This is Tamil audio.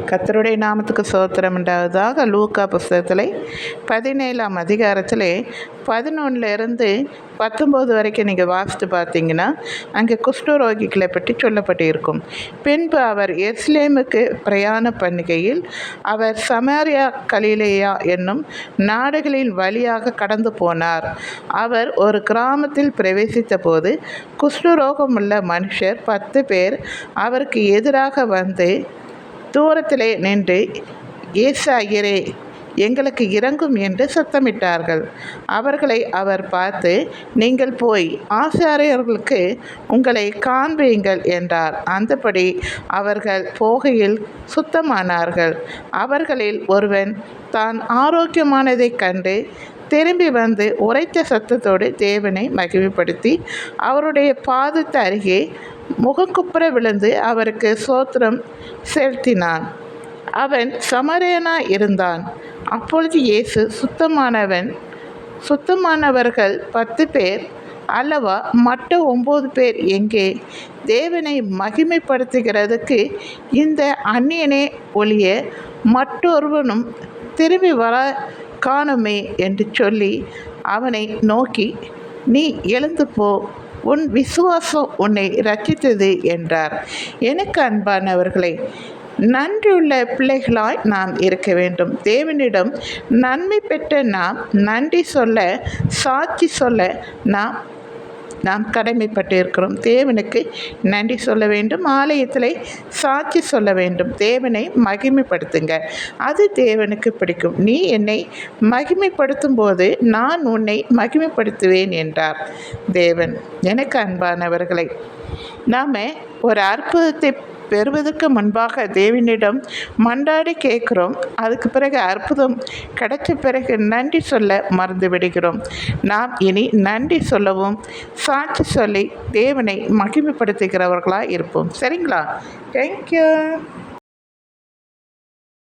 கர்த்தருடைய நாமத்துக்கு ஸ்தோத்திரம் உண்டாவதாக. லூக்கா புஸ்தகத்தில் 17ஆம் அதிகாரத்தில் 11 19 வரைக்கும் நீங்கள் வாசித்து பார்த்தீங்கன்னா அங்கே குஷ்டரோகிகளை பற்றி சொல்லப்பட்டு இருக்கும். பின்பு அவர் எருசலேமுக்கு பிரயாணம் பண்ணுகையில் அவர் சமாரியா கலிலேயா என்னும் நாடுகளின் வழியாக கடந்து போனார். அவர் ஒரு கிராமத்தில் பிரவேசித்த போது குஷ்டரோகமுள்ள மனுஷர் 10 பேர் அவருக்கு எதிராக வந்து தூரத்திலே நின்று, ஏசாயரே, எங்களுக்கு இறங்கும் என்று சத்தமிட்டார்கள். அவர்களை அவர் பார்த்து, நீங்கள் போய் ஆசாரியர்களுக்கு உங்களை காண்பியுங்கள் என்றார். அந்தபடி அவர்கள் போகையில் சுத்தமானார்கள். அவர்களில் ஒருவன் தான் ஆரோக்கியமானதைக் கண்டு திரும்பி வந்து உரைத்த சத்தத்தோடு தேவனை மகிமைப்படுத்தி அவருடைய பாதத்து அருகே முகங்குப்புற விழுந்து அவருக்கு ஸ்தோத்திரம் செலுத்தினான். அவன் சமாரியனாய் இருந்தான். அப்பொழுது இயேசு, சுத்தமானவர்கள் 10 பேர் அல்லவா, மற்ற 9 பேர் எங்கே? தேவனை மகிமைப்படுத்துகிறதுக்கு இந்த அந்நியனே ஒழிய மற்றொருவனும் திரும்பி வர காணுமே என்று சொல்லி அவனை நோக்கி, நீ எழுந்து போ, உன் விசுவாசம் உன்னை இரட்சித்தது என்றார். எனக்கு அன்பானவர்களே, நன்றியுள்ள பிள்ளைகளாய் நாம் இருக்க வேண்டும். தேவனிடம் நன்மை பெற்ற நாம் நன்றி சொல்ல, சாட்சி சொல்ல நாம் கடமைப்பட்டிருக்கிறோம். தேவனுக்கு நன்றி சொல்ல வேண்டும், ஆலயத்தில் சாட்சி சொல்ல வேண்டும், தேவனை மகிமைப்படுத்துங்க. அது தேவனுக்கு பிடிக்கும். நீ என்னை மகிமைப்படுத்தும் போது நான் உன்னை மகிமைப்படுத்துவேன் என்றார் தேவன். எனக்கு அன்பானவர்களை, நாம் ஒரு அற்புதத்தை பெறுவதற்கு முன்பாக தேவனிடம் மன்றாடி கேட்குறோம். அதுக்கு பிறகு அற்புதம் கிடைச்ச பிறகு நன்றி சொல்ல மறந்து விடுகிறோம். நாம் இனி நன்றி சொல்லவும் சாட்சி சொல்லி தேவனை மகிமைப்படுத்துகிறவர்களாக இருப்போம். சரிங்களா? தேங்க்யூ.